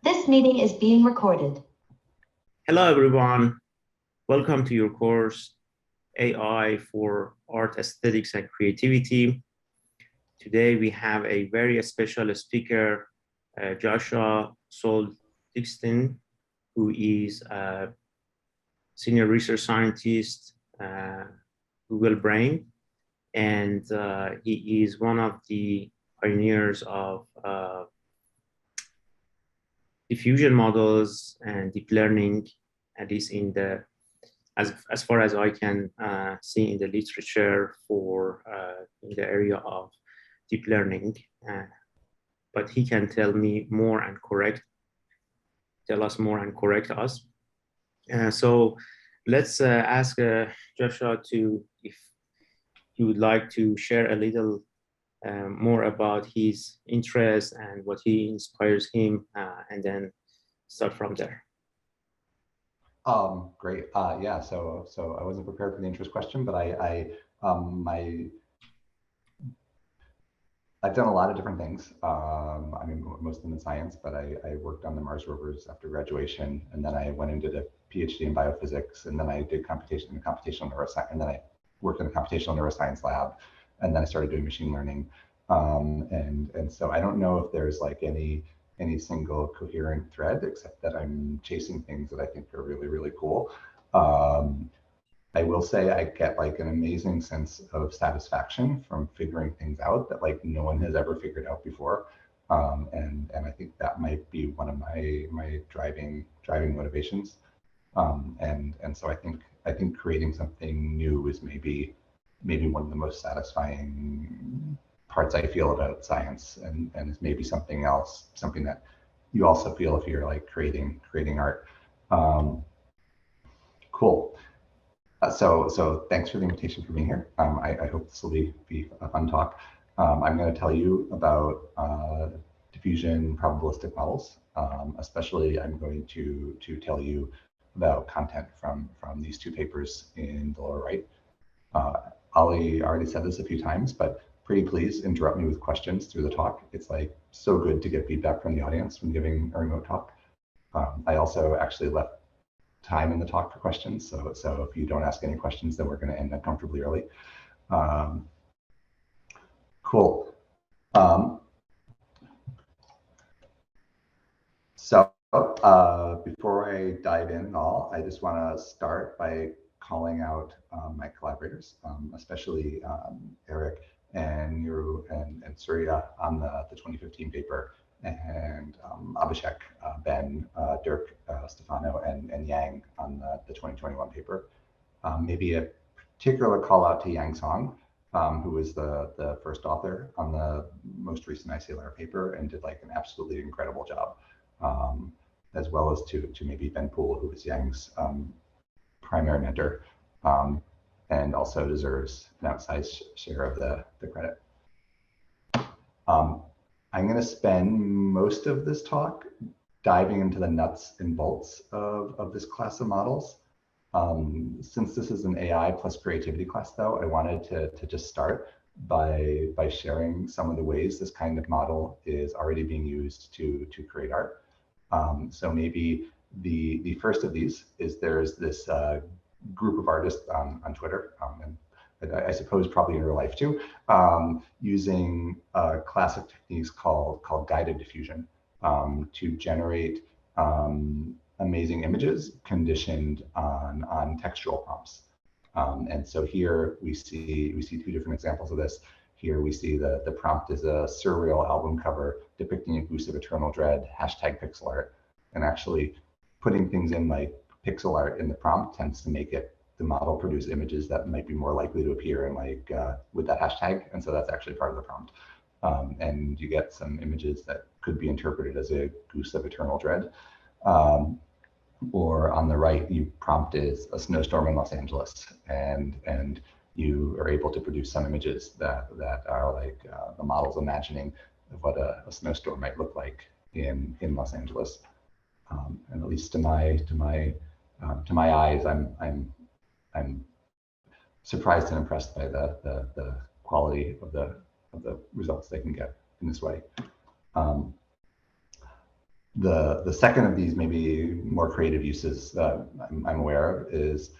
This meeting is being recorded. Hello, everyone. Welcome to your course, AI for Art, Aesthetics, and Creativity. Today, we have a very special speaker, Joshua Soul-Dixon, who is a senior research scientist, Google Brain, and he is one of the pioneers of diffusion models and deep learning, at least in the as far as I can see in the literature for in the area of deep learning. But he can tell me more and tell us more and correct us. So let's ask Joshua if he would like to share a little more about his interest and what he inspires him, and then start from there. Great. Yeah. So I wasn't prepared for the interest question, but I've done a lot of different things. I mean, most of them in science, but I worked on the Mars rovers after graduation, and then I went and did a PhD in biophysics, and then I did computational neuroscience, and then I worked in the computational neuroscience lab, and then I started doing machine learning. And so I don't know if there's like any single coherent thread, except that I'm chasing things that I think are really, really cool. I will say I get like an amazing sense of satisfaction from figuring things out that like no one has ever figured out before. And I think that might be one of my driving motivations. And so I think creating something new is maybe one of the most satisfying parts I feel about science, and is maybe something that you also feel if you're like creating art. Cool. So thanks for the invitation for being here. I hope this will be a fun talk. I'm going to tell you about diffusion probabilistic models. Especially, I'm going to tell you about content from these two papers in the lower right. Ali already said this a few times, but pretty please interrupt me with questions through the talk. It's like so good to get feedback from the audience when giving a remote talk. I also actually left time in the talk for questions. So if you don't ask any questions, then we're going to end uncomfortably early. Cool. So before I dive in at all, I just want to start by calling out my collaborators, especially Eric and Nuru and Surya on the 2015 paper, and Abhishek, Ben, Dirk, Stefano, and Yang on the 2021 paper. Maybe a particular call out to Yang Song, who was the first author on the most recent ICLR paper and did like an absolutely incredible job, as well as to maybe Ben Poole, who was Yang's primary mentor, and also deserves an outsized share of the credit. I'm going to spend most of this talk diving into the nuts and bolts of this class of models. Since this is an AI plus creativity class, though, I wanted to just start by sharing some of the ways this kind of model is already being used to create art. So maybe the first of these is there's this group of artists on Twitter, and I suppose probably in real life too, using classic techniques called guided diffusion to generate amazing images conditioned on textual prompts. And so here we see two different examples of this. Here we see the prompt is a surreal album cover depicting a goose of eternal dread, #pixel art. And actually putting things in like pixel art in the prompt tends to make the model produce images that might be more likely to appear in like with that hashtag. And so that's actually part of the prompt. And you get some images that could be interpreted as a goose of eternal dread. Or on the right, you prompt is a snowstorm in Los Angeles, and you are able to produce some images that are like the model's imagining of what a snowstorm might look like in Los Angeles. And at least to my eyes, I'm surprised and impressed by the quality of the results they can get in this way. The second of these, maybe more creative uses that I'm aware of, is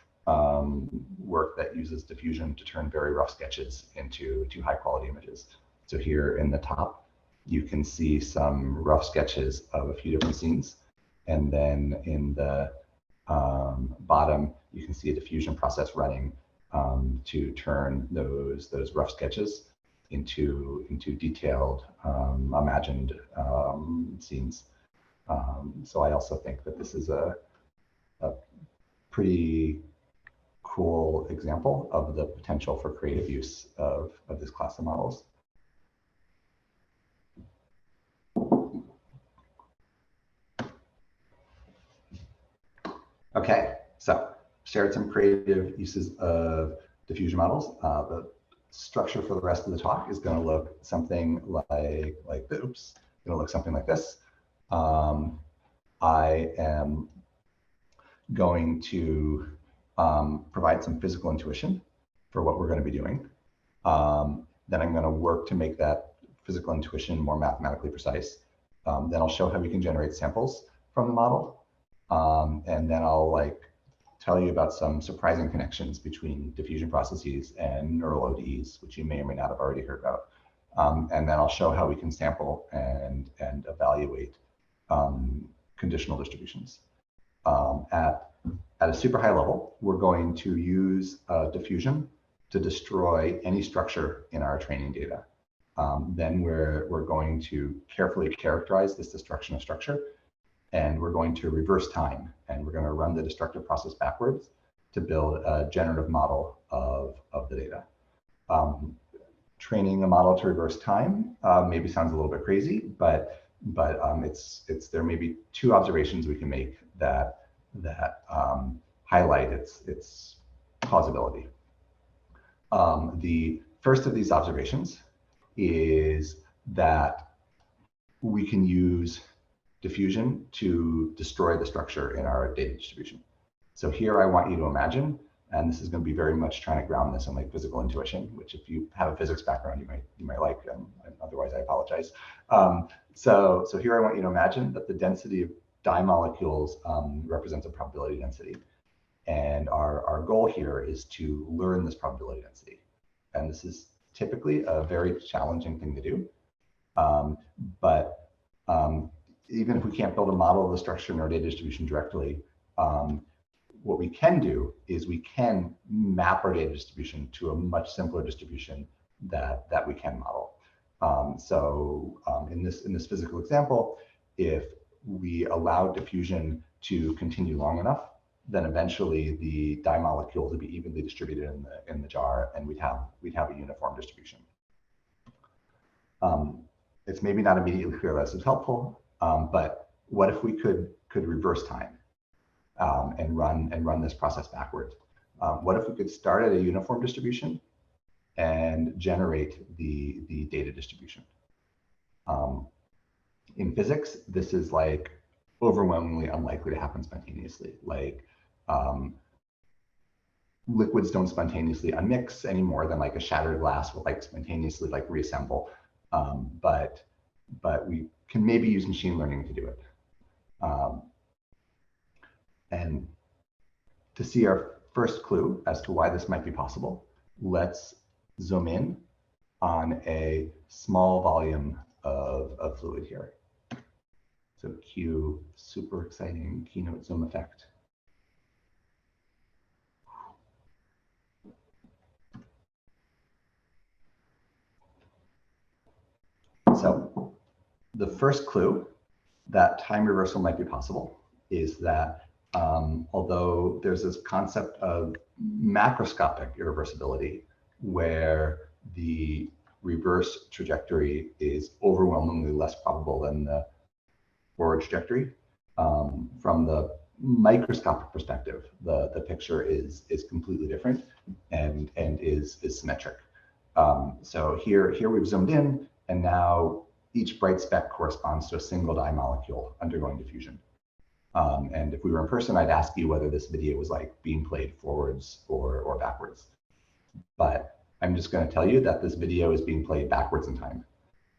work that uses diffusion to turn very rough sketches into high quality images. So here in the top, you can see some rough sketches of a few different scenes. And then in the bottom, you can see a diffusion process running to turn those rough sketches into detailed, imagined scenes. So I also think that this is a pretty cool example of the potential for creative use of this class of models. Okay, so shared some creative uses of diffusion models. The structure for the rest of the talk is going to look something like this. Oops, going to look something like this. I am going to provide some physical intuition for what we're going to be doing. Then I'm going to work to make that physical intuition more mathematically precise. Then I'll show how we can generate samples from the model. And then I'll tell you about some surprising connections between diffusion processes and neural ODEs, which you may or may not have already heard about. And then I'll show how we can sample and evaluate conditional distributions. At a super high level, we're going to use diffusion to destroy any structure in our training data. Then we're going to carefully characterize this destruction of structure, and we're going to reverse time, and we're going to run the destructive process backwards to build a generative model of the data. Training a model to reverse time maybe sounds a little bit crazy, but there may be two observations we can make that highlight its plausibility. The first of these observations is that we can use diffusion to destroy the structure in our data distribution. So here I want you to imagine, and this is going to be very much trying to ground this in physical intuition, which if you have a physics background, you might like, otherwise I apologize. So here I want you to imagine that the density of dye molecules represents a probability density. And our goal here is to learn this probability density. And this is typically a very challenging thing to do. But even if we can't build a model of the structure in our data distribution directly, what we can do is we can map our data distribution to a much simpler distribution that we can model. In this physical example, if we allow diffusion to continue long enough, then eventually the dye molecules would be evenly distributed in the jar, and we'd have a uniform distribution. It's maybe not immediately clear that this is helpful, but what if we could reverse time and run this process backwards? What if we could start at a uniform distribution and generate the data distribution? In physics, this is overwhelmingly unlikely to happen spontaneously. Liquids don't spontaneously unmix any more than a shattered glass will spontaneously reassemble. But we can maybe use machine learning to do it. And to see our first clue as to why this might be possible, let's zoom in on a small volume of fluid here. So cue super exciting keynote zoom effect. So the first clue that time reversal might be possible is that although there's this concept of macroscopic irreversibility where the reverse trajectory is overwhelmingly less probable than the forward trajectory, from the microscopic perspective, the picture is completely different and is symmetric. So here we've zoomed in, and now each bright speck corresponds to a single dye molecule undergoing diffusion. And if we were in person, I'd ask you whether this video was being played forwards or backwards. But I'm just going to tell you that this video is being played backwards in time.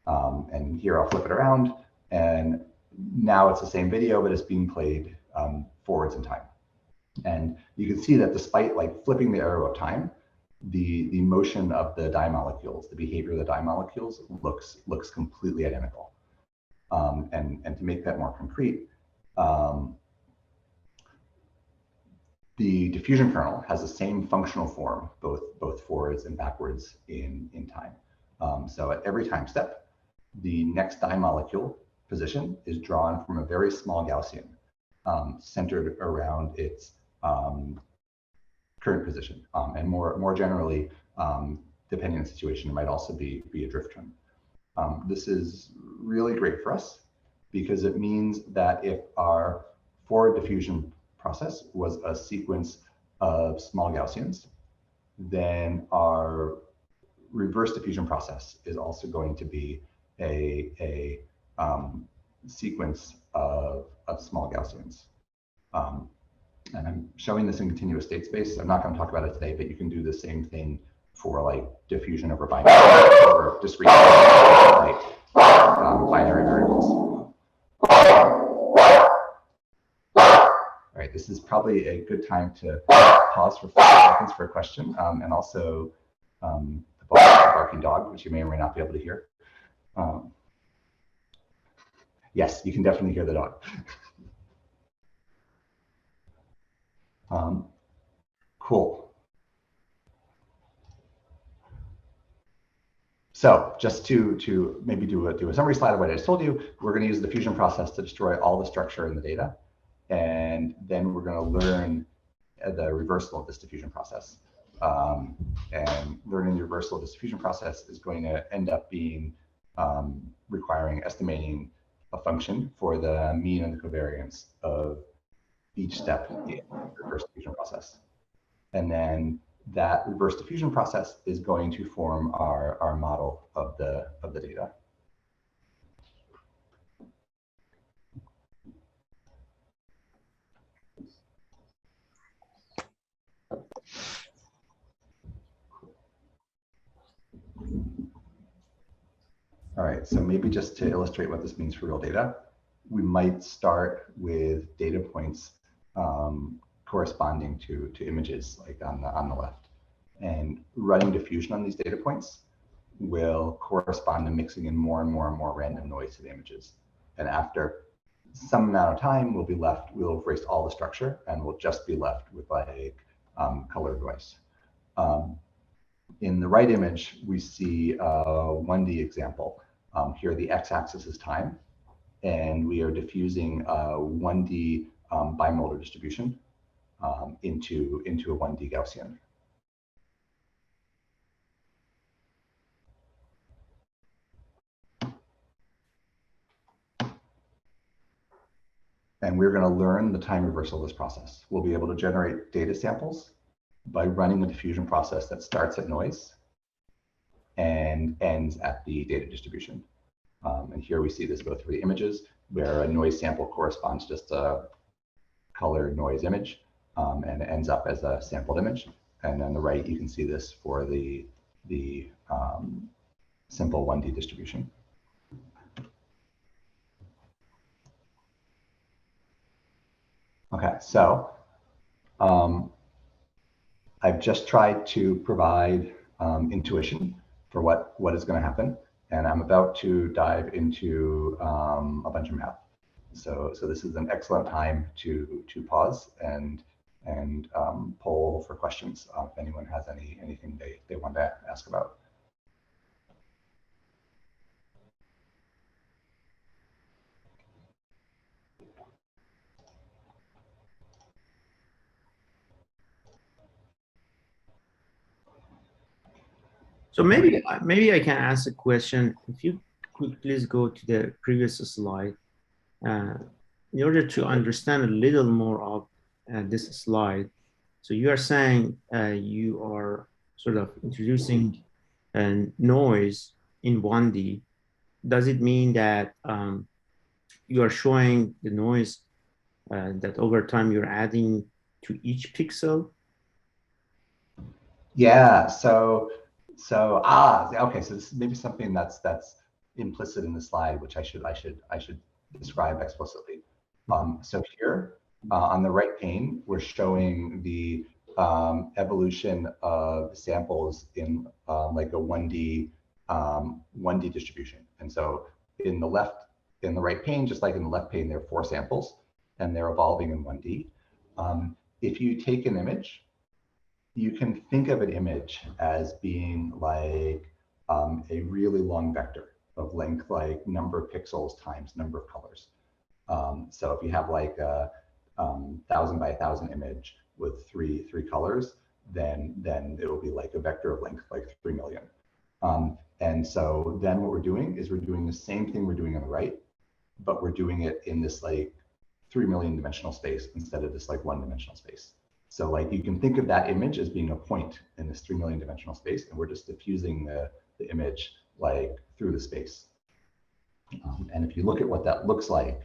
And here I'll flip it around, and now it's the same video, but it's being played forwards in time. And you can see that despite like flipping the arrow of time, the motion of the dye molecules, the behavior of the dye molecules looks completely identical. And to make that more concrete, the diffusion kernel has the same functional form, both forwards and backwards in time. So at every time step, the next dye molecule position is drawn from a very small Gaussian centered around its current position. And more generally, depending on the situation, it might also be a drift trend. This is really great for us because it means that if our forward diffusion process was a sequence of small Gaussians, then our reverse diffusion process is also going to be a sequence of small Gaussians. And I'm showing this in continuous state space. I'm not going to talk about it today, but you can do the same thing for like diffusion over binary or discrete like binary variables. All right, this is probably a good time to pause for 5 seconds for a question, and also the barking dog, which you may or may not be able to hear. Yes, you can definitely hear the dog. Cool. So just to maybe do a summary slide of what I just told you, we're going to use the diffusion process to destroy all the structure in the data. And then we're going to learn the reversal of this diffusion process. And learning the reversal of this diffusion process is going to end up being requiring estimating a function for the mean and the covariance of each step in the reverse diffusion process. And then that reverse diffusion process is going to form our model of the data. All right, so maybe just to illustrate what this means for real data, we might start with data points corresponding to images like on the left. And running diffusion on these data points will correspond to mixing in more and more random noise to the images. And after some amount of time, we'll have erased all the structure and we'll just be left with like colored noise. In the right image, we see a 1D example. Here, the x-axis is time, and we are diffusing a 1D bimodal distribution into a 1D Gaussian. And we're going to learn the time reversal of this process. We'll be able to generate data samples by running the diffusion process that starts at noise and ends at the data distribution. And here we see this both for the images, where a noise sample corresponds to just a colored noise image, and it ends up as a sampled image. And on the right, you can see this for the simple 1D distribution. Okay, so I've just tried to provide intuition for what is going to happen, and I'm about to dive into a bunch of math. So this is an excellent time to pause and poll for questions if anyone has anything they want to ask about. So maybe I can ask a question. If you could please go to the previous slide, in order to understand a little more of this slide. So you are saying you are sort of introducing noise in 1D. Does it mean that you are showing the noise that over time you're adding to each pixel? Yeah. Okay. So this is maybe something that's implicit in the slide, which I should describe explicitly. So here on the right pane, we're showing the evolution of samples in like a 1D distribution. And so in the right pane, just like in the left pane, there are 4 samples, and they're evolving in 1D. If you take an image, you can think of an image as being like a really long vector of length, like number of pixels times number of colors. So if you have like a 1,000 by 1,000 image with three colors, then it will be like a vector of length, like 3 million. And so then what we're doing is we're doing the same thing we're doing on the right, but we're doing it in this like 3 million dimensional space instead of this like 1-dimensional space. So like you can think of that image as being a point in this 3 million dimensional space, and we're just diffusing the image like through the space. And if you look at what that looks like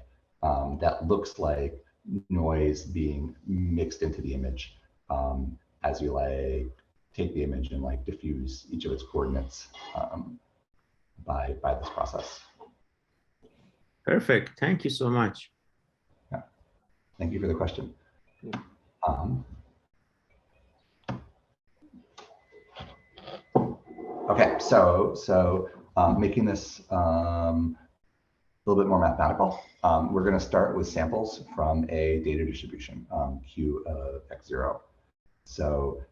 noise being mixed into the image as you like take the image and like diffuse each of its coordinates by this process. Perfect. Thank you so much. Yeah. Thank you for the question. Okay, so making this a little bit more mathematical, we're going to start with samples from a data distribution, Q of x0. So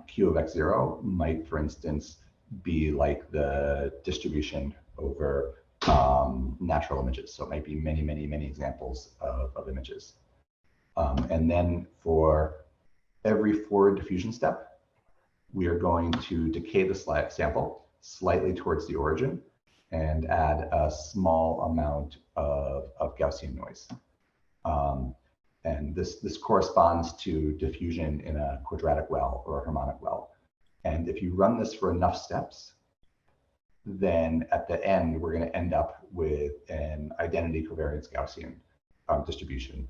Q of x0 might, for instance, be like the distribution over natural images. So it might be many, many, many examples of images. And then for every forward diffusion step, we are going to decay the sample slightly towards the origin and add a small amount of Gaussian noise. And this corresponds to diffusion in a quadratic well or a harmonic well. And if you run this for enough steps, then at the end, we're going to end up with an identity covariance Gaussian distribution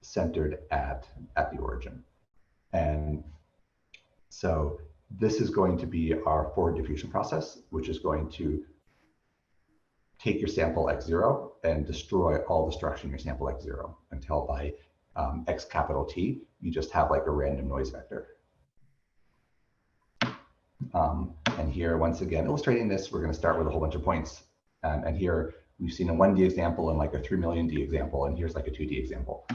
centered at the origin. And so this is going to be our forward diffusion process, which is going to take your sample x0 and destroy all the structure in your sample x0 until by x capital T, you just have like a random noise vector. And here, once again, illustrating this, we're going to start with a whole bunch of points. And here we've seen a 1D example and like a 3 million D example, and here's like a 2D example.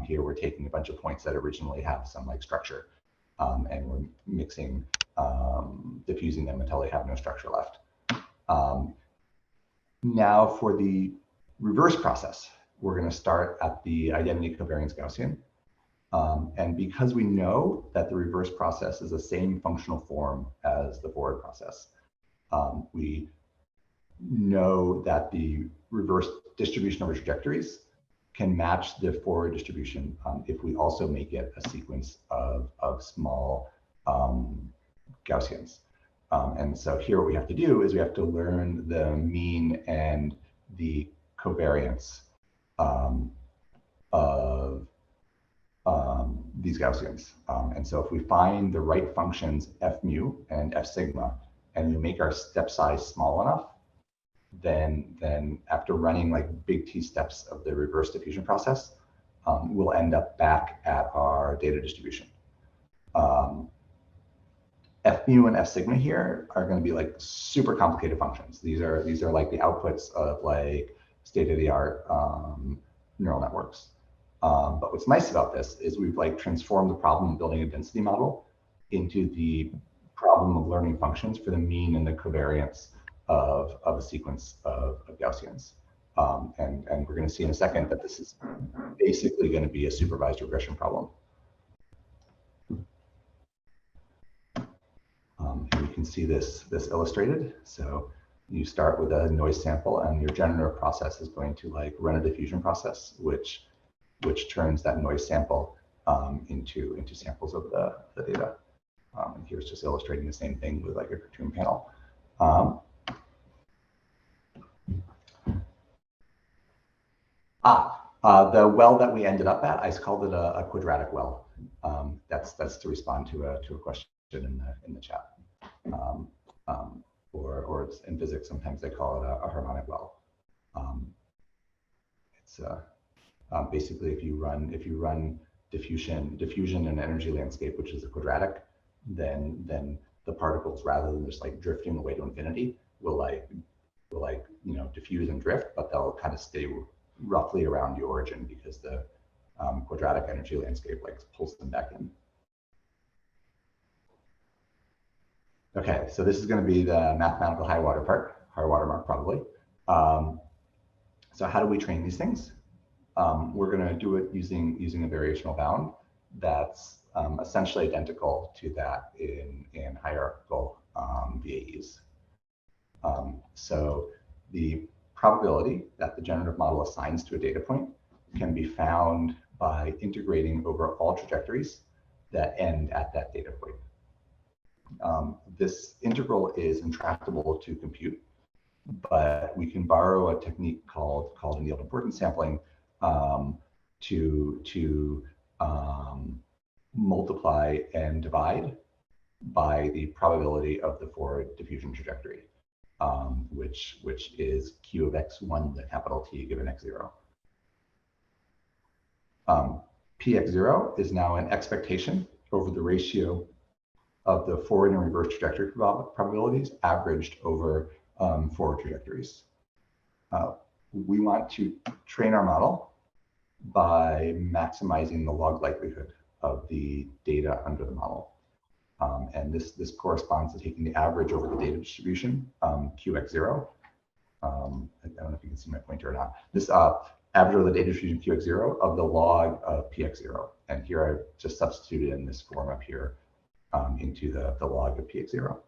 Here we're taking a bunch of points that originally have some like structure, and we're mixing, diffusing them until they have no structure left. Now for the reverse process, we're going to start at the identity covariance Gaussian. And because we know that the reverse process is the same functional form as the forward process, we know that the reverse distribution of our trajectories can match the forward distribution if we also make it a sequence of small Gaussians. And so here what we have to do is we have to learn the mean and the covariance of these Gaussians. And so if we find the right functions f mu and f sigma, and we make our step size small enough, then after running like big T steps of the reverse diffusion process, we'll end up back at our data distribution. F mu and f sigma here are going to be like super complicated functions. These are like the outputs of like state-of-the-art neural networks. But what's nice about this is we've like transformed the problem of building a density model into the problem of learning functions for the mean and the covariance of a sequence of Gaussians. And we're going to see in a second that this is basically going to be a supervised regression problem. And you can see this illustrated. So you start with a noise sample, and your generative process is going to like run a diffusion process, which turns that noise sample into samples of the data. And here's just illustrating the same thing with like a cartoon panel. The well that we ended up at, I called it a quadratic well. That's to respond to a question in the chat. Or it's in physics, sometimes they call it a harmonic well. basically if you run diffusion and energy landscape, which is a quadratic, then the particles, rather than just like drifting away to infinity, will diffuse and drift, but they'll kind of stay roughly around the origin because the quadratic energy landscape like pulls them back in. Okay, so this is going to be the mathematical high water mark probably. So how do we train these things? We're going to do it using a variational bound that's essentially identical to that in hierarchical VAEs. So the probability that the generative model assigns to a data point can be found by integrating over all trajectories that end at that data point. This integral is intractable to compute, but we can borrow a technique called annealed importance sampling to multiply and divide by the probability of the forward diffusion trajectory, which is Q of x1, the capital T given x0. Px0 is now an expectation over the ratio of the forward and reverse trajectory probabilities averaged over forward trajectories. We want to train our model by maximizing the log likelihood of the data under the model. And this corresponds to taking the average over the data distribution, Qx0. I don't know if you can see my pointer or not. This average over the data distribution Qx0 of the log of Px0. And here I've just substituted in this form up here into the log of Px0.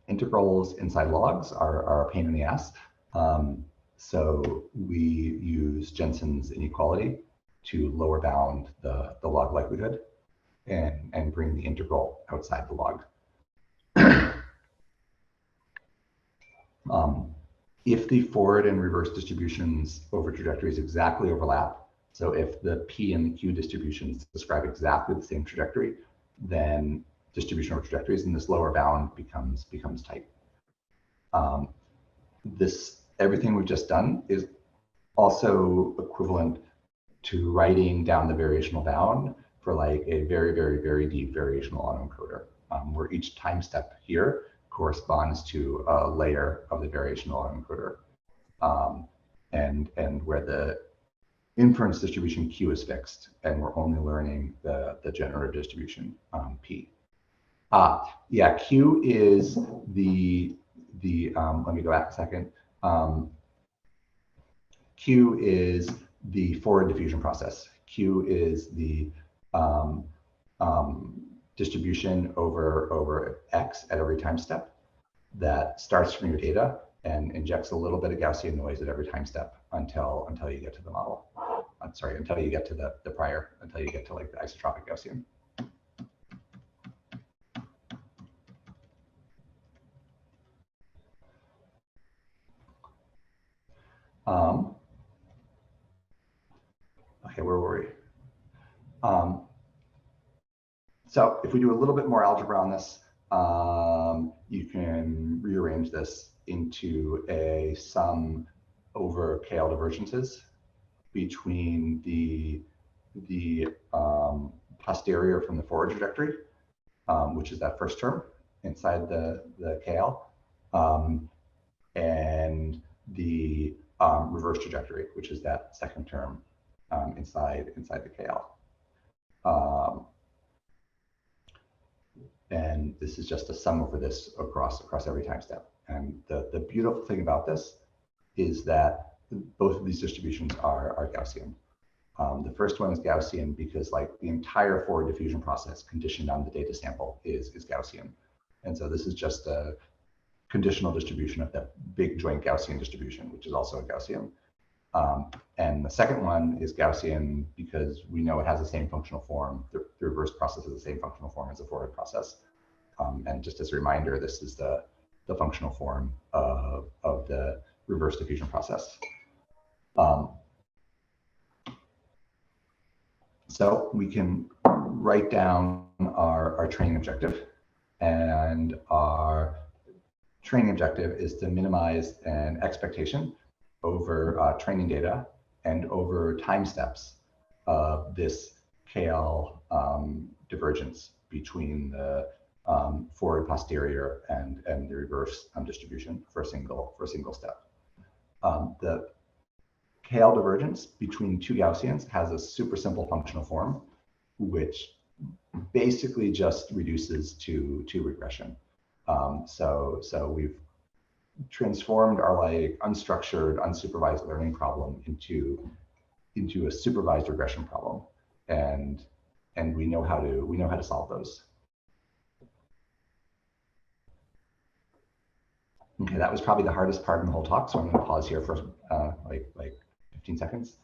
Integrals inside logs are a pain in the ass. So we use Jensen's inequality to lower bound the log likelihood and bring the integral outside the log. If the forward and reverse distributions over trajectories exactly overlap, so if the P and the Q distributions describe exactly the same trajectory, then distribution over trajectories and this lower bound becomes tight. Everything we've just done is also equivalent to writing down the variational bound for like a very, very, very deep variational autoencoder, where each time step here corresponds to a layer of the variational autoencoder, and where the inference distribution Q is fixed, and we're only learning the generative distribution P. Yeah, Q is the let me go back a second. Q is the forward diffusion process. Q is the distribution over X at every time step that starts from your data and injects a little bit of Gaussian noise at every time step until you get to the model. I'm sorry, until you get to the prior, until you get to like the isotropic Gaussian. Okay, where were we? So if we do a little bit more algebra on this, you can rearrange this into a sum over KL divergences between the posterior from the forward trajectory, which is that first term inside the KL, and the reverse trajectory, which is that second term inside the KL. And this is just a sum over this across every time step. And the beautiful thing about this is that both of these distributions are Gaussian. The first one is Gaussian because like the entire forward diffusion process conditioned on the data sample is Gaussian. And so this is just a conditional distribution of that big joint Gaussian distribution, which is also a Gaussian. And the second one is Gaussian because we know it has the same functional form. The reverse process has the same functional form as the forward process. And just as a reminder, this is the functional form of the reverse diffusion process. So we can write down our training objective, and our training objective is to minimize an expectation over training data and over time steps of this KL divergence between the forward, posterior, and the reverse distribution for a single step. The KL divergence between two Gaussians has a super simple functional form, which basically just reduces to regression. So we've transformed our like unstructured, unsupervised learning problem into a supervised regression problem, and we know how to solve those. Okay, that was probably the hardest part in the whole talk, so I'm going to pause here for like 15 seconds.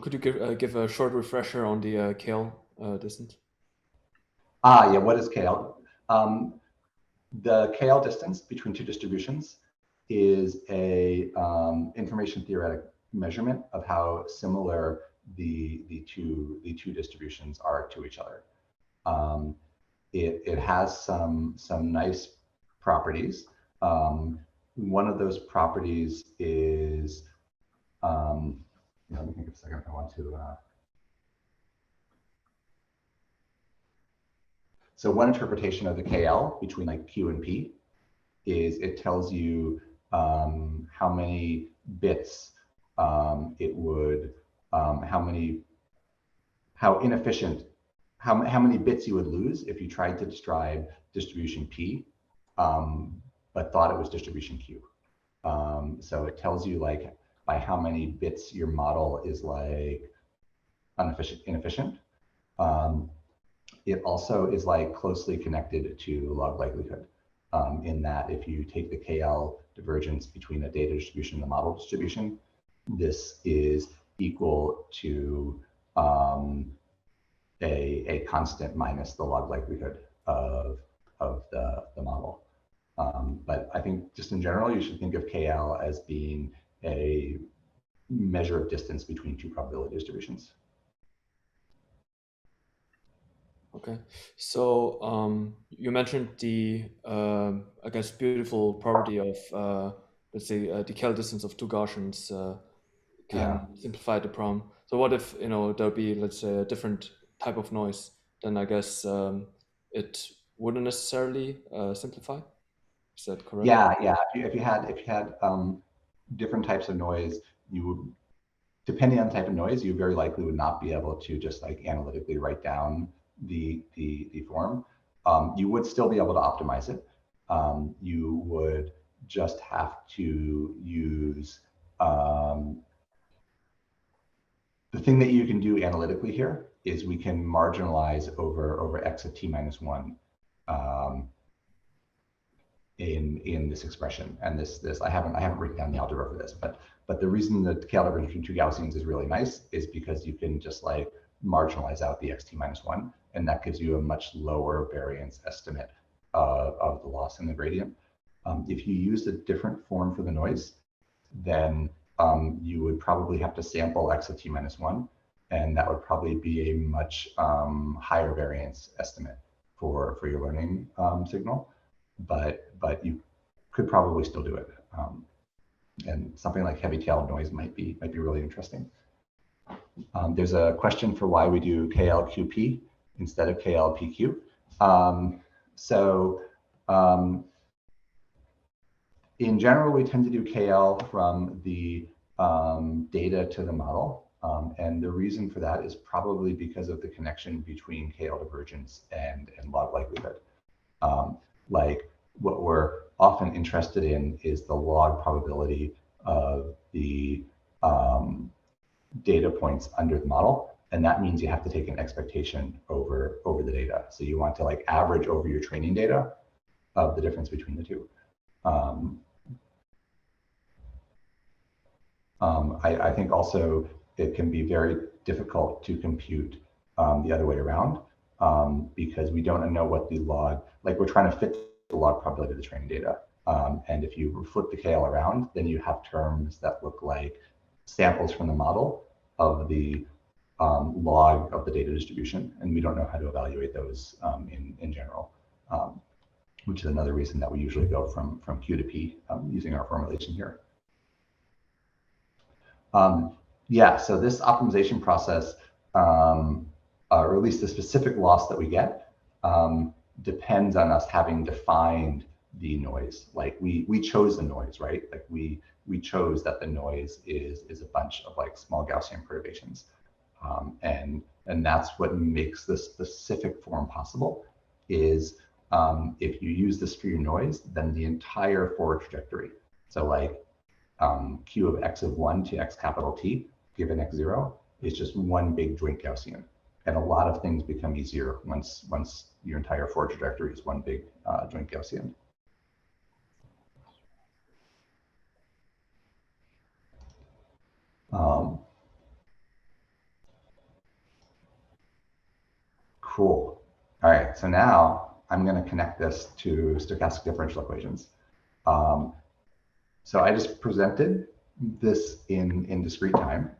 Could you give a short refresher on the KL distance? Yeah, what is KL? The KL distance between two distributions is a information theoretic measurement of how similar the two distributions are to each other. It has some nice properties. One of those properties is let me think of a second if I want to. So one interpretation of the KL between like Q and P is it tells you how many bits it would, how many bits you would lose if you tried to describe distribution P, but thought it was distribution Q. So it tells you like by how many bits your model is like inefficient. It also is like closely connected to log likelihood in that if you take the KL divergence between a data distribution and a model distribution, this is equal to a constant minus the log likelihood of the model. But I think just in general, you should think of KL as being a measure of distance between two probability distributions. Okay, so you mentioned the I guess beautiful property of let's say the KL distance of two Gaussians can simplify the problem. So what if there'll be, let's say, a different type of noise? Then I guess it wouldn't necessarily simplify. Is that correct? Yeah. If you had different types of noise, you would, depending on the type of noise, you very likely would not be able to just like analytically write down the form. You would still be able to optimize it. You would just have to use the thing that you can do analytically here is we can marginalize over x of t minus 1 in this expression. And this I haven't written down the algebra for this, but the reason that KL divergence between two Gaussians is really nice is because you can just like marginalize out the xt minus 1, and that gives you a much lower variance estimate of the loss in the gradient. If you use a different form for the noise, then you would probably have to sample x of t minus 1, and that would probably be a much higher variance estimate for your learning signal. But you could probably still do it. And something like heavy-tailed noise might be really interesting. There's a question for why we do KLQP instead of KLPQ. In general, we tend to do KL from the data to the model. And the reason for that is probably because of the connection between KL divergence and log likelihood. Like what we're often interested in is the log probability of the data points under the model. And that means you have to take an expectation over the data. So you want to like average over your training data of the difference between the two. I think also it can be very difficult to compute the other way around because we don't know what the log, like we're trying to fit the log probability of the training data. And if you flip the KL around, then you have terms that look like samples from the model of the log of the data distribution, and we don't know how to evaluate those in general, which is another reason that we usually go from Q to P using our formulation here. Yeah, so this optimization process, or at least the specific loss that we get, depends on us having defined the noise. Like we chose the noise, right? Like we chose that the noise is a bunch of like small Gaussian perturbations. And that's what makes the specific form possible is if you use this for your noise, then the entire forward trajectory. So like Q of x of 1 to x capital T given x0 is just one big joint Gaussian. And a lot of things become easier once your entire forward trajectory is one big joint Gaussian. Cool. All right, so now I'm going to connect this to stochastic differential equations. So I just presented this in discrete time,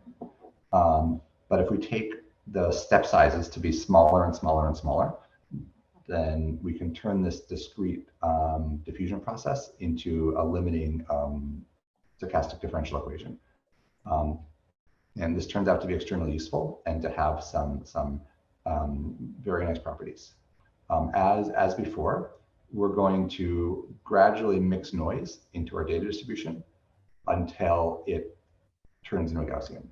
but if we take the step sizes to be smaller and smaller and smaller, then we can turn this discrete diffusion process into a limiting stochastic differential equation. And this turns out to be extremely useful and to have some very nice properties. As before, we're going to gradually mix noise into our data distribution until it turns into a Gaussian.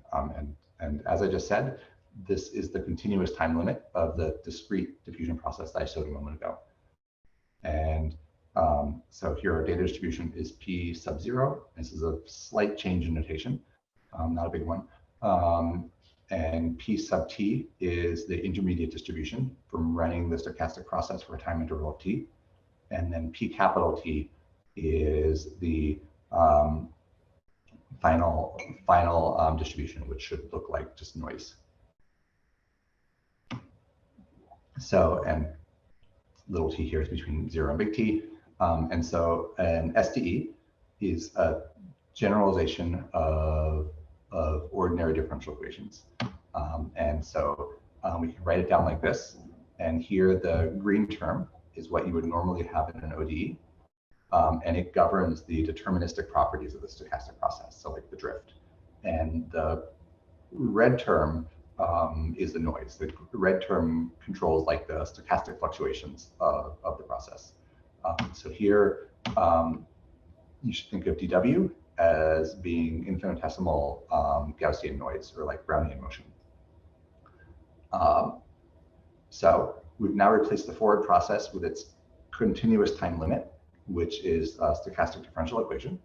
And as I just said, this is the continuous time limit of the discrete diffusion process that I showed a moment ago. And so here our data distribution is P sub 0. This is a slight change in notation, not a big one. And P sub T is the intermediate distribution from running the stochastic process for a time interval of T. And then P capital T is the final distribution, which should look like just noise. So, and little t here is between 0 and big T. And so an SDE is a generalization of ordinary differential equations. And so we can write it down like this. And here the green term is what you would normally have in an ODE. And it governs the deterministic properties of the stochastic process, so like the drift. And the red term is the noise. The red term controls like the stochastic fluctuations of the process. So here, you should think of dW as being infinitesimal Gaussian noise, or like Brownian motion. So we've now replaced the forward process with its continuous time limit, which is a stochastic differential equation.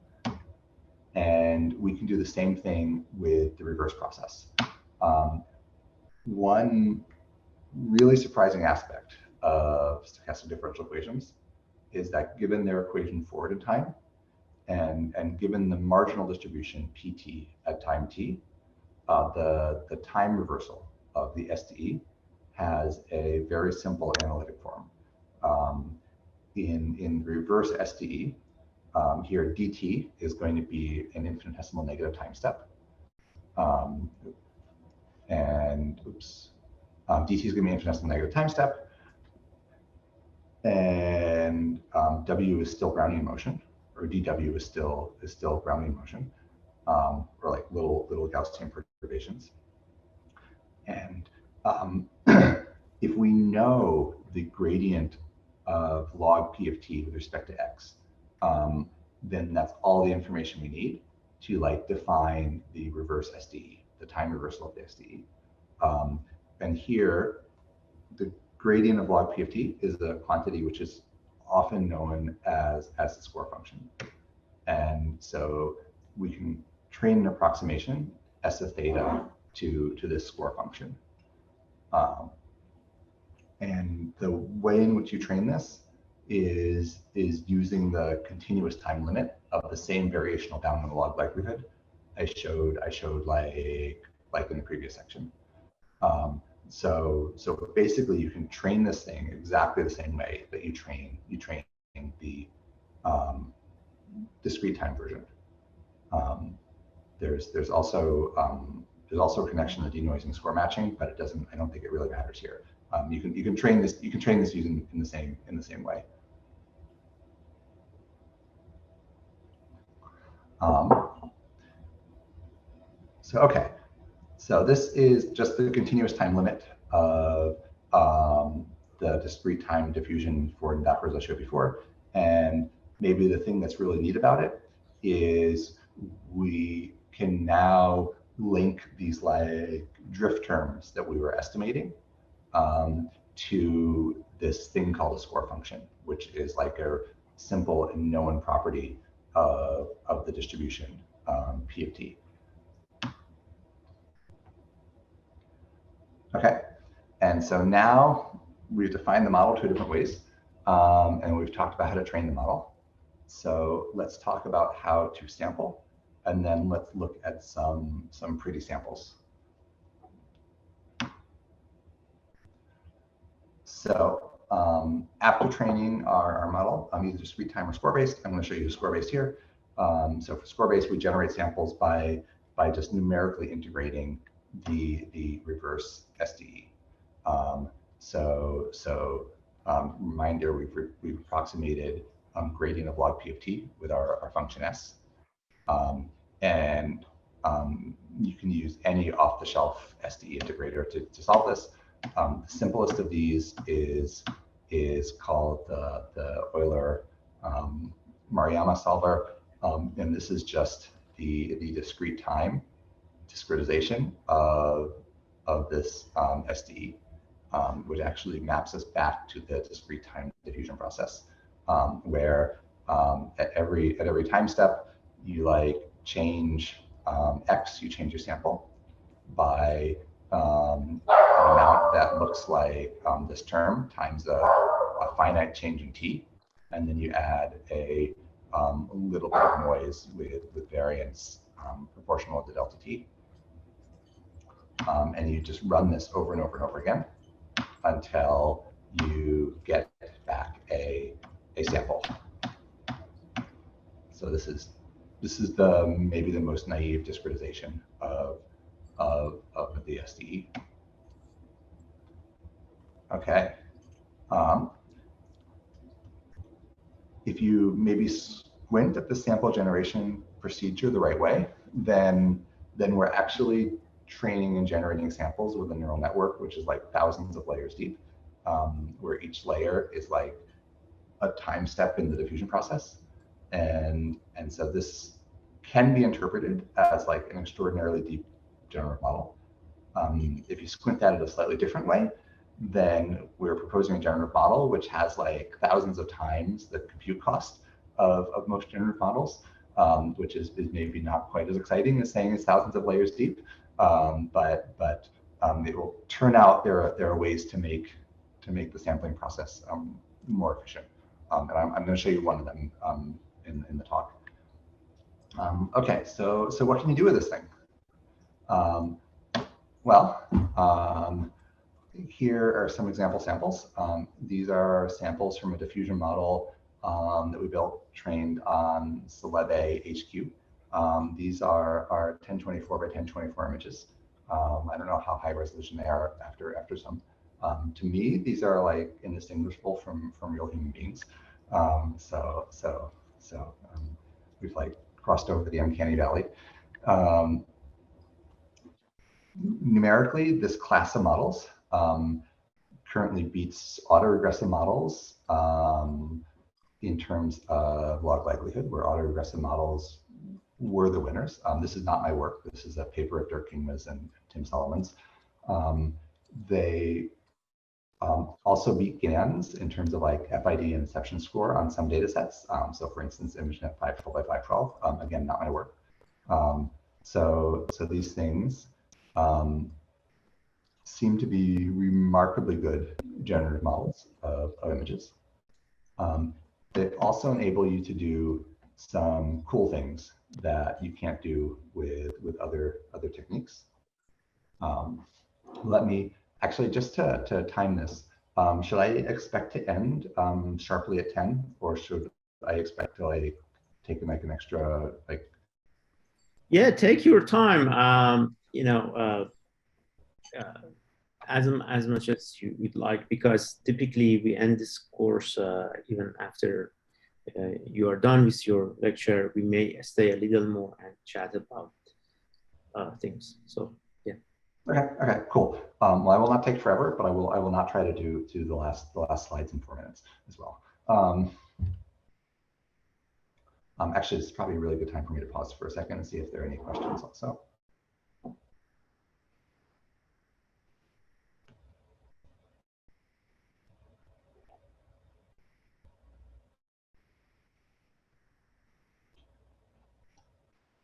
And we can do the same thing with the reverse process. One really surprising aspect of stochastic differential equations is that given their equation forward in time, and given the marginal distribution pt at time t, the time reversal of the SDE has a very simple analytic form. In reverse SDE, here dt is going to be an infinitesimal negative time step. And oops, dt is going to be an infinitesimal negative time step. And w is still Brownian motion, or dw is still Brownian motion, or like little Gaussian perturbations. And if we know the gradient of log p of t with respect to x, then that's all the information we need to like define the reverse SDE, the time reversal of the SDE. And here, the gradient of log p of t is a quantity which is often known as the score function. And so we can train an approximation, S of theta, to this score function. And the way in which you train this is using the continuous time limit of the same variational downwind log likelihood I showed like in the previous section. So basically you can train this thing exactly the same way that you train the discrete time version. There's also There's also a connection to denoising score matching, but it doesn't. I don't think it really matters here. You can train this. You can train this using in the same way. So okay, so this is just the continuous time limit of the discrete time diffusion for adapters I showed before. And maybe the thing that's really neat about it is we can now link these like drift terms that we were estimating to this thing called a score function, which is like a simple and known property of the distribution P of t. Okay, and so now we've defined the model two different ways, and we've talked about how to train the model. So let's talk about how to sample, and then let's look at some pretty samples. So after training our model, either discrete time or score-based, I'm going to show you the score-based here. So for score-based, we generate samples by just numerically integrating the reverse SDE. Reminder, we've approximated gradient of log P of t with our function S. You can use any off-the-shelf SDE integrator to solve this. The simplest of these is called the Euler Maruyama solver, and this is just the discrete time discretization of this SDE, which actually maps us back to the discrete time diffusion process, where at every time step you like change x, you change your sample by an amount that looks like this term times a finite change in t, and then you add a little bit of noise with variance proportional to delta t. And you just run this over and over and over again until you get back a sample. So this is maybe the most naive discretization of the SDE. Okay. If you maybe squint at the sample generation procedure the right way, then we're actually training and generating samples with a neural network, which is like thousands of layers deep, where each layer is like a time step in the diffusion process. And so this can be interpreted as like an extraordinarily deep generative model. If you squint at it a slightly different way, then we're proposing a generative model which has like thousands of times the compute cost of most generative models, which is maybe not quite as exciting as saying it's thousands of layers deep. But it will turn out there are ways to make the sampling process more efficient, and I'm going to show you one of them in the talk. Okay, so what can you do with this thing? Here are some example samples. These are samples from a diffusion model that we built trained on Celeb HQ. These are 1024 by 1024 images. I don't know how high resolution they are after some. To me, these are like indistinguishable from real human beings. We've like crossed over the uncanny valley. Numerically, this class of models currently beats autoregressive models in terms of log likelihood, where autoregressive models were the winners. This is not my work. This is a paper of Dirk Kingma's and Tim Solomon's. They also beat GANs in terms of like FID and inception score on some data sets. So for instance, ImageNet 512 by 512, again, not my work. So these things seem to be remarkably good generative models of images. They also enable you to do some cool things that you can't do with other techniques. Let me actually, just to time this, should I expect to end sharply at 10, or should I expect to like take like an extra like? Yeah, take your time. you know, as much as you would like, because typically we end this course even after you are done with your lecture. We may stay a little more and chat about things. So yeah. Okay, cool. Well, I will not take forever, but I will not try to do the last slides in 4 minutes as well. Actually, this is probably a really good time for me to pause for a second and see if there are any questions also.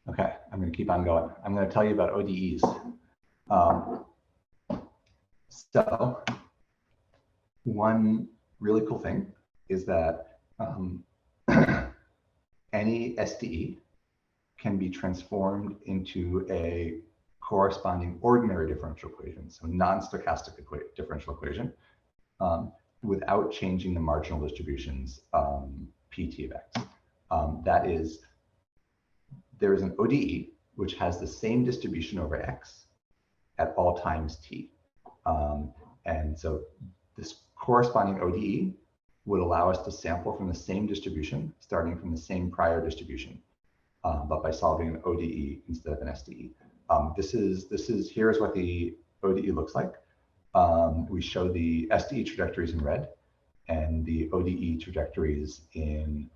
Okay, I'm going to keep on going. I'm going to tell you about ODEs. So one really cool thing is that any SDE can be transformed into a corresponding ordinary differential equation, so non-stochastic differential equation, without changing the marginal distributions PT of x. That is, there is an ODE which has the same distribution over x at all times t. And so this corresponding ODE would allow us to sample from the same distribution, starting from the same prior distribution, but by solving an ODE instead of an SDE. Here's what the ODE looks like. We show the SDE trajectories in red and the ODE trajectories in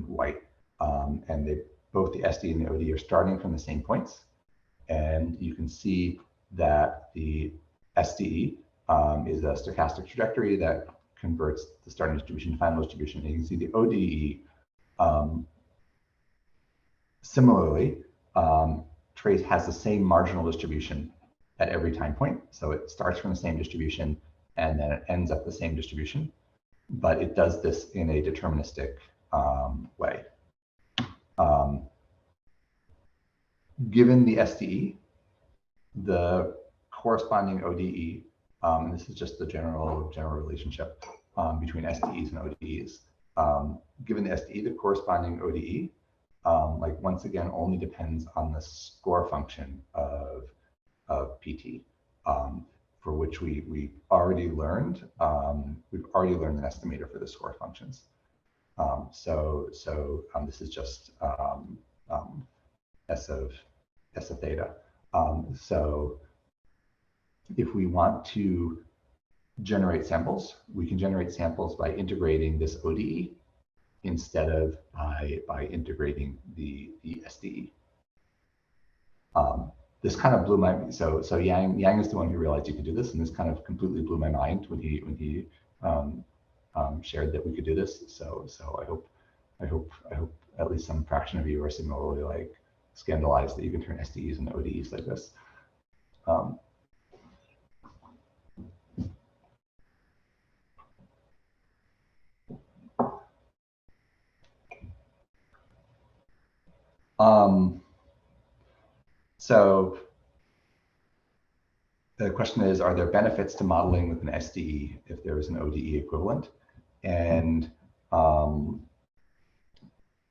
white. And both the SDE and the ODE are starting from the same points. And you can see that the SDE is a stochastic trajectory that converts the starting distribution to final distribution. And you can see the ODE similarly has the same marginal distribution at every time point. So it starts from the same distribution and then it ends up the same distribution, but it does this in a deterministic way. Given the SDE, the corresponding ODE, this is just the general relationship between SDEs and ODEs. Given the SDE, the corresponding ODE, once again, only depends on the score function of PT, for which we already learned. We've already learned an estimator for the score functions. This is just S of theta. So if we want to generate samples, we can generate samples by integrating this ODE instead of by integrating the SDE. This kind of blew my, so Yang is the one who realized you could do this, and this kind of completely blew my mind when he shared that we could do this. So I hope at least some fraction of you are similarly scandalized that you can turn SDEs into ODEs like this. So the question is, are there benefits to modeling with an SDE if there is an ODE equivalent? And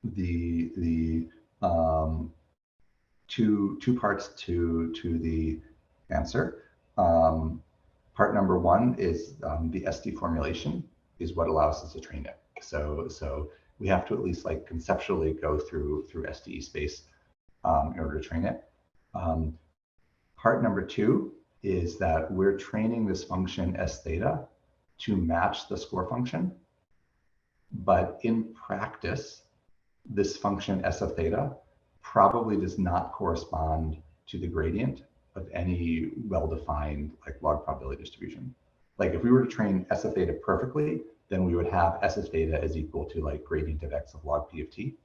the two parts to the answer. Part number one is the SDE formulation is what allows us to train it. So we have to at least conceptually go through SDE space in order to train it. Part number two is that we're training this function S theta to match the score function. But in practice, this function S of theta probably does not correspond to the gradient of any well-defined log probability distribution. If we were to train S of theta perfectly, then we would have S of theta is equal to gradient of x of log p of t.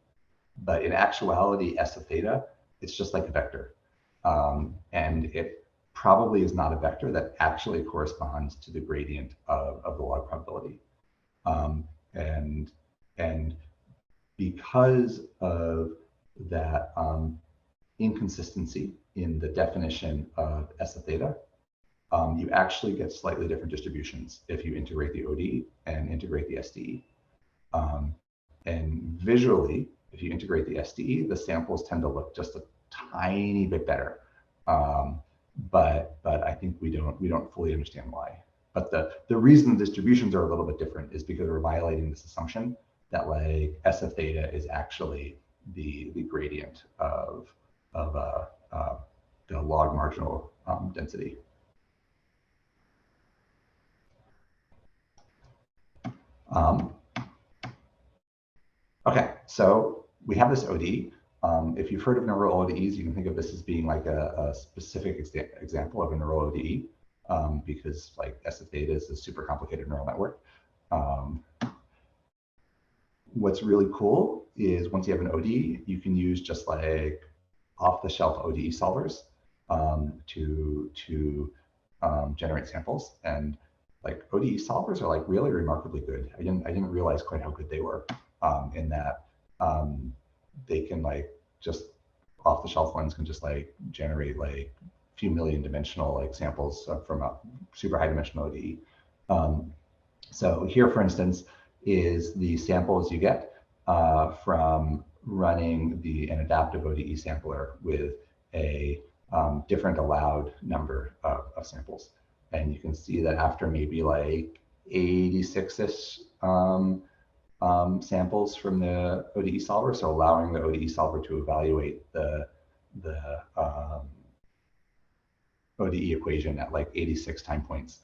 But in actuality, S of theta, it's just like a vector. And it probably is not a vector that actually corresponds to the gradient of the log probability. And because of that inconsistency in the definition of S of theta, you actually get slightly different distributions if you integrate the ODE and integrate the SDE. And visually, if you integrate the SDE, the samples tend to look just a tiny bit better. But I think we don't fully understand why. But the reason the distributions are a little bit different is because we're violating this assumption that like S of theta is actually the gradient of the log marginal density. Okay, so we have this ODE. If you've heard of neural ODEs, you can think of this as being like a specific example of a neural ODE, because like S of theta is a super complicated neural network. What's really cool is once you have an ODE, you can use just like off-the-shelf ODE solvers to generate samples. And like ODE solvers are like really remarkably good. I didn't realize quite how good they were in that they can like just off-the-shelf ones can just like generate like a few million dimensional like samples from a super high dimensional ODE. So here, for instance, is the samples you get from running an adaptive ODE sampler with a different allowed number of samples. And you can see that after maybe like 86-ish samples from the ODE solver, so allowing the ODE solver to evaluate the ODE equation at like 86 time points,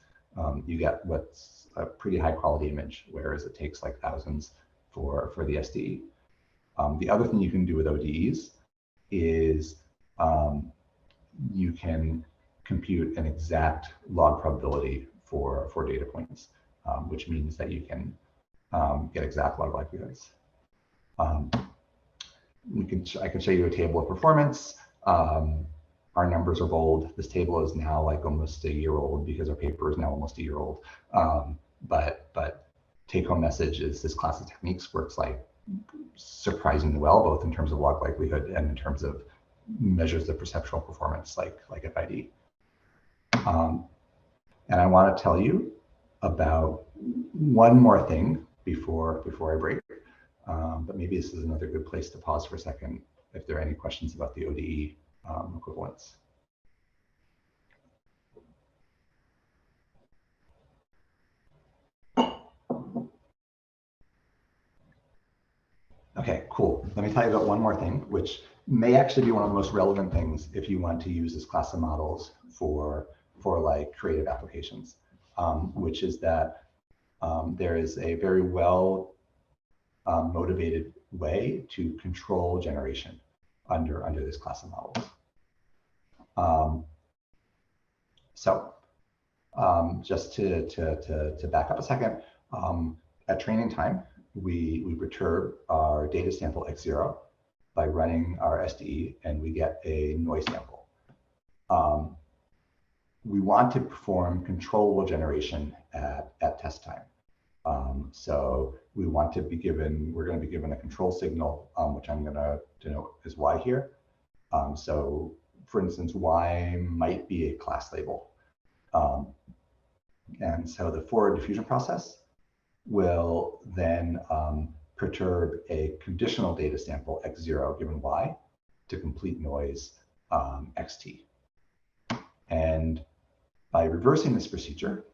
you get what's a pretty high quality image, whereas it takes like thousands for the SDE. The other thing you can do with ODEs is you can compute an exact log probability for data points, which means that you can get exact log likelihoods. I can show you a table of performance. Our numbers are bold. This table is now like almost a year old because our paper is now almost a year old. But take-home message is this class of techniques works like surprisingly well, both in terms of log likelihood and in terms of measures of perceptual performance like FID. And I want to tell you about one more thing before I break. But maybe this is another good place to pause for a second if there are any questions about the ODE equivalence. Okay, cool. Let me tell you about one more thing, which may actually be one of the most relevant things if you want to use this class of models for like creative applications, which is that there is a very well motivated way to control generation under this class of models. Just to back up a second, at training time, we perturb our data sample x0 by running our SDE, and we get a noise sample. We want to perform controllable generation at test time. So we want to be given, we're going to be given a control signal, which I'm going to denote as y here. So for instance, y might be a class label. And so the forward diffusion process will then perturb a conditional data sample x0 given y to complete noise xt. And by reversing this procedure,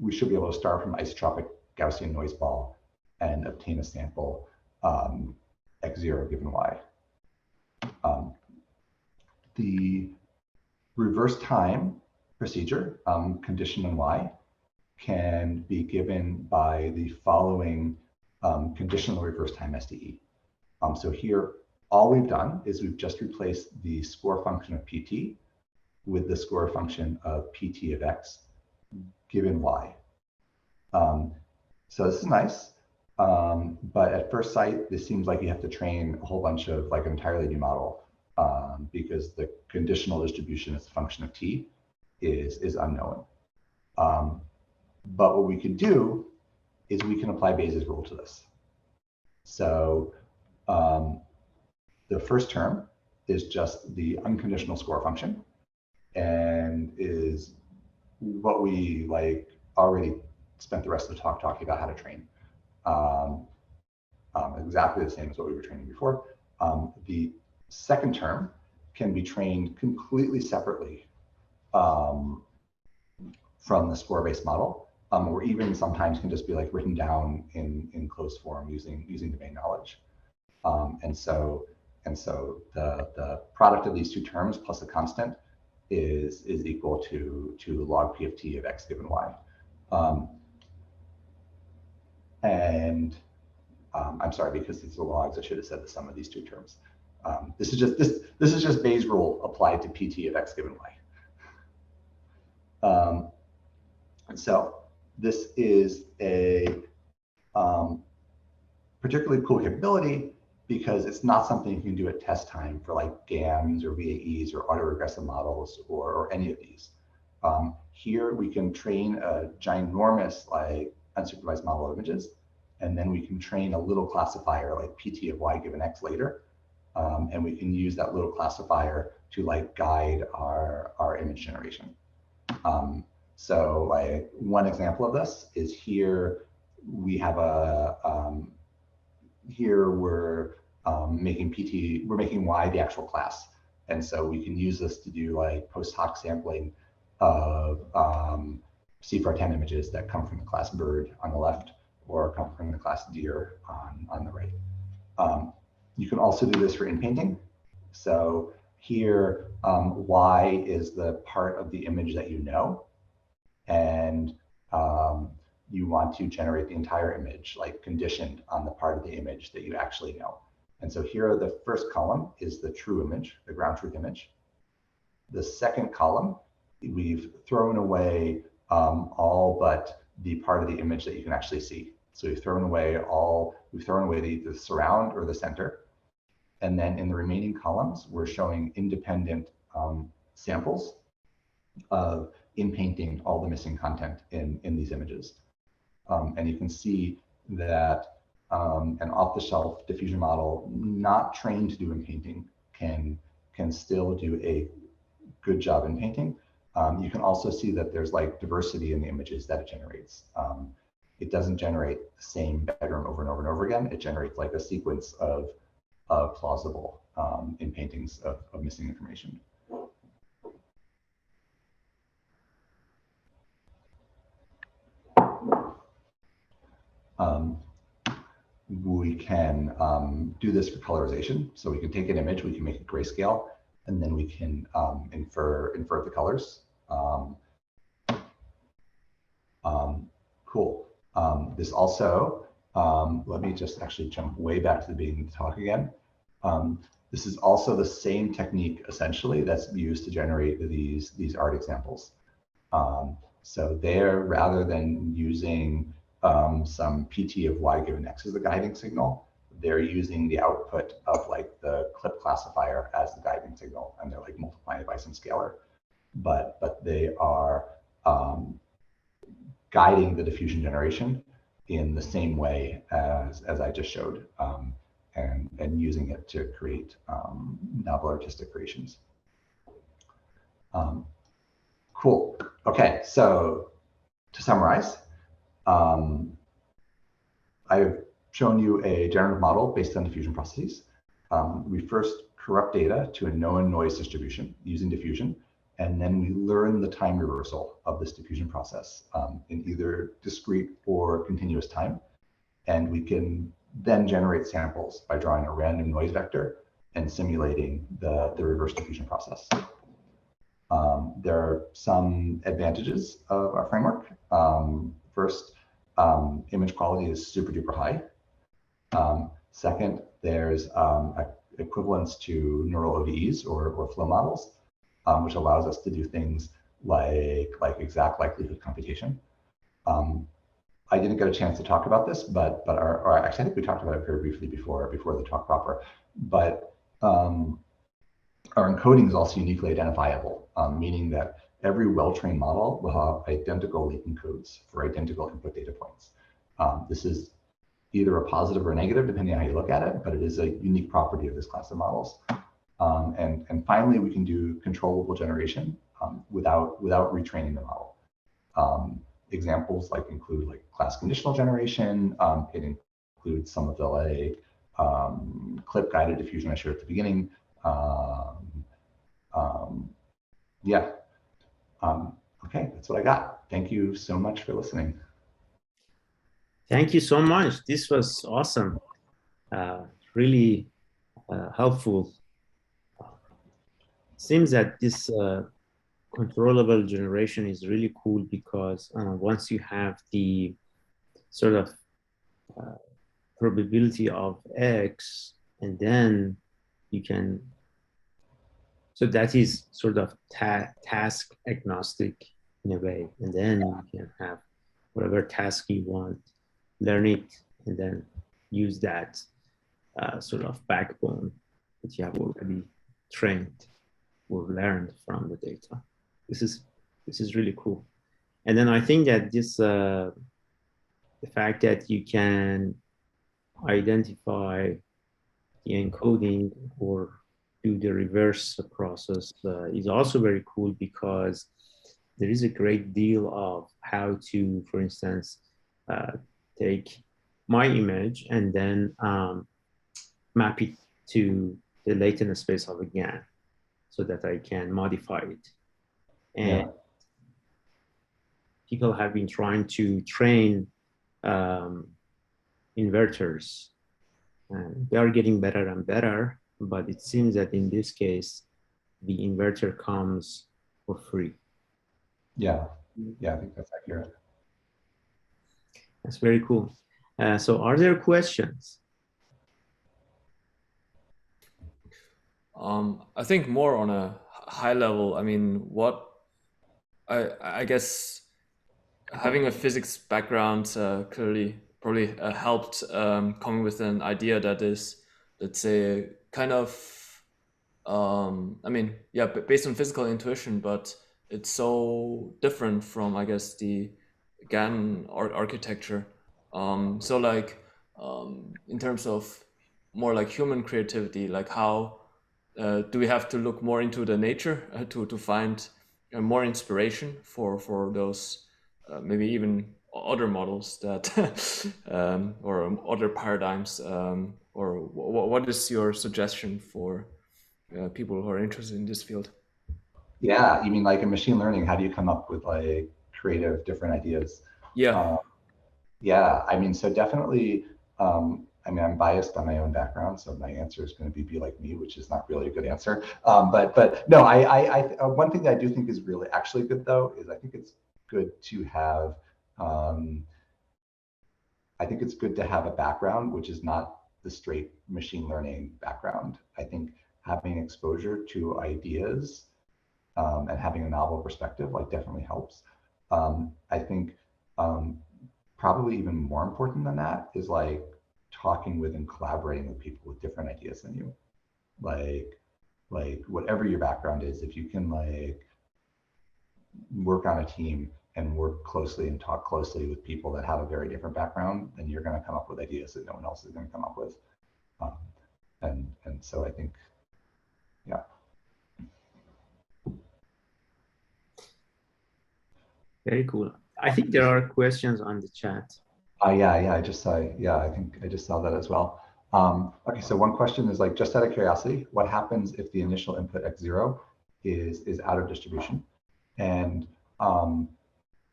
we should be able to start from isotropic Gaussian noise ball and obtain a sample x0 given y. The reverse time procedure, condition on y, can be given by the following conditional reverse time SDE. So here, all we've done is we've just replaced the score function of pt with the score function of pt of x given y. So this is nice, but at first sight, this seems like you have to train a whole bunch of like an entirely new model because the conditional distribution as a function of t is unknown. But what we can do is we can apply Bayes' rule to this. So the first term is just the unconditional score function and is what we like already spent the rest of the talk talking about how to train. Exactly the same as what we were training before. The second term can be trained completely separately from the score-based model, or even sometimes can just be like written down in closed form using domain knowledge. And so the product of these two terms plus a constant is equal to log PFT of x given y. I'm sorry, because these are logs, I should have said the sum of these two terms. This is just Bayes' rule applied to PT of x given y. So this is a particularly cool capability because it's not something you can do at test time for like GAMs or VAEs or autoregressive models or any of these. Here we can train a ginormous like unsupervised model of images, and then we can train a little classifier like PT of y given x later. And we can use that little classifier to like guide our image generation. So like one example of this is here we have here we're making y the actual class. And so we can use this to do like post hoc sampling of CFAR10 images that come from the class bird on the left or come from the class deer on the right. You can also do this for inpainting. So here, y is the part of the image that you know, and you want to generate the entire image, like conditioned on the part of the image that you actually know. And so here, the first column is the true image, the ground truth image. The second column, we've thrown away all but the part of the image that you can actually see. So we've thrown away the surround or the center. And then in the remaining columns, we're showing independent samples of inpainting all the missing content in these images. And you can see that an off-the-shelf diffusion model not trained to do inpainting can still do a good job in painting. You can also see that there's like diversity in the images that it generates. It doesn't generate the same bedroom over and over and over again. It generates like a sequence of plausible inpaintings of missing information. We can do this for colorization. So we can take an image, we can make it grayscale, and then we can infer the colors. Cool. This also, let me just actually jump way back to the beginning of the talk again. This is also the same technique, essentially, that's used to generate these art examples. So there, rather than using some PT of y given x as the guiding signal, they're using the output of like the clip classifier as the guiding signal, and they're like multiplying it by some scalar. But they are guiding the diffusion generation in the same way as I just showed, and using it to create novel artistic creations. Cool. Okay, so to summarize, I've shown you a generative model based on diffusion processes. We first corrupt data to a known noise distribution using diffusion, and then we learn the time reversal of this diffusion process in either discrete or continuous time. And we can then generate samples by drawing a random noise vector and simulating the reverse diffusion process. There are some advantages of our framework. First, image quality is super duper high. Second, there's equivalence to neural ODEs or flow models, which allows us to do things like exact likelihood computation. I didn't get a chance to talk about this, but actually I think we talked about it very briefly before the talk proper. But our encoding is also uniquely identifiable, meaning that every well-trained model will have identical latent codes for identical input data points. This is either a positive or a negative, depending on how you look at it, but it is a unique property of this class of models. And finally, we can do controllable generation without retraining the model. Examples include class conditional generation. It includes some of the clip guided diffusion I showed at the beginning. Yeah. Okay, that's what I got. Thank you so much for listening. Thank you so much. This was awesome. Really helpful. Seems that this controllable generation is really cool because once you have the sort of probability of X, and then you can, so that is sort of task agnostic in a way, and then you can have whatever task you want, learn it, and then use that sort of backbone that you have already trained or learned from the data. This is really cool. And then I think that this the fact that you can identify the encoding or do the reverse process is also very cool, because there is a great deal of how to, for instance, take my image and then map it to the latent space of a GAN so that I can modify it. And people have been trying to train inverters, and they are getting better and better, but it seems that in this case, the inverter comes for free. Yeah, I think that's accurate. That's very cool. So are there questions? I think more on a high level. I mean, what I guess having a physics background clearly probably helped coming with an idea that is, let's say, kind of, I mean, yeah, based on physical intuition, but it's so different from, I guess, the GAN architecture. So like, in terms of more like human creativity, like how do we have to look more into the nature to find more inspiration for those maybe even other models that or other paradigms, or what is your suggestion for people who are interested in this field? Yeah, you mean like in machine learning, how do you come up with like creative different ideas? Yeah. Yeah, I mean, so definitely, I mean, I'm biased by my own background, so my answer is going to be like me, which is not really a good answer. But no, one thing that I do think is really actually good though, is I think it's good to have, I think it's good to have a background, which is not the straight machine learning background. I think having exposure to ideas and having a novel perspective like definitely helps. I think probably even more important than that is like talking with and collaborating with people with different ideas than you. Like whatever your background is, if you can like work on a team and work closely and talk closely with people that have a very different background, then you're going to come up with ideas that no one else is going to come up with. And so I think, yeah. Very cool. I think there are questions on the chat. Yeah, I just saw, yeah, I think I just saw that as well. Okay, so one question is like, just out of curiosity, what happens if the initial input X0 is out of distribution? And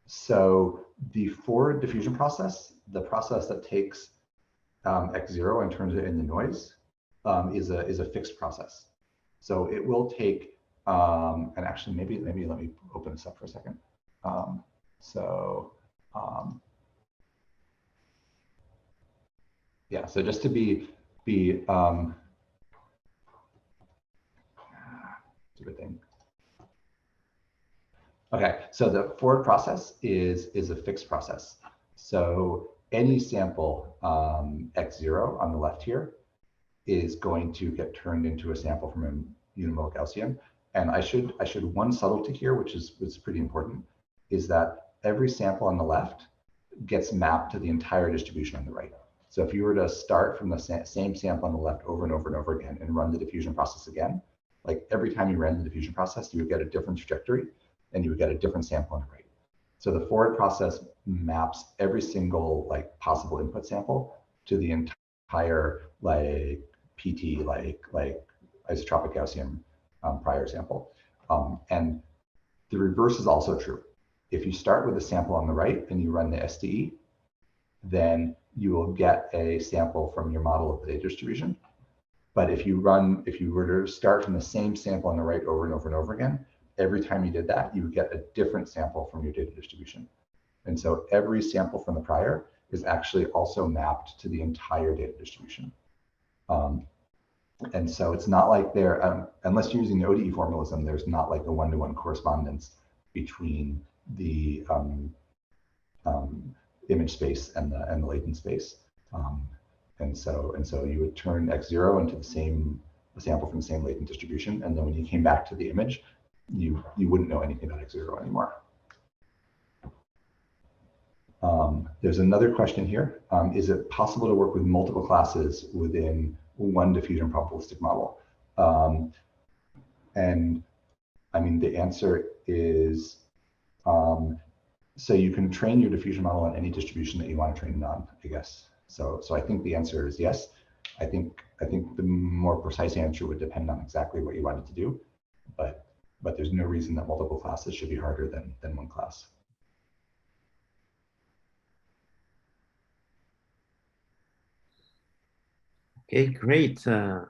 so the forward diffusion process, the process that takes X0 and turns it into noise, is a fixed process. So it will take, and actually maybe let me open this up for a second. Yeah, so just to be stupid thing. Okay, so the forward process is a fixed process. So any sample X0 on the left here is going to get turned into a sample from a unimodal Gaussian. And I should one subtlety here, which is pretty important, is that every sample on the left gets mapped to the entire distribution on the right. So if you were to start from the same sample on the left over and over and over again and run the diffusion process again, like every time you ran the diffusion process, you would get a different trajectory and you would get a different sample on the right. So the forward process maps every single like possible input sample to the entire like PT, like isotropic Gaussian prior sample. And the reverse is also true. If you start with a sample on the right and you run the SDE, then you will get a sample from your model of the data distribution. But if you were to start from the same sample on the right over and over and over again, every time you did that, you would get a different sample from your data distribution. And so every sample from the prior is actually also mapped to the entire data distribution. And so it's not like there, unless you're using the ODE formalism, there's not like a one-to-one correspondence between the image space and the latent space. And so you would turn X0 into a sample from the same latent distribution. And then when you came back to the image, you wouldn't know anything about X0 anymore. There's another question here. Is it possible to work with multiple classes within one diffusion probabilistic model? And I mean, the answer is, so you can train your diffusion model on any distribution that you want to train it on, I guess. So I think the answer is yes. I think the more precise answer would depend on exactly what you wanted to do, but there's no reason that multiple classes should be harder than one class. Okay, great. So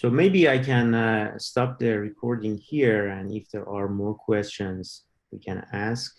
maybe I can stop the recording here, and if there are more questions, we can ask.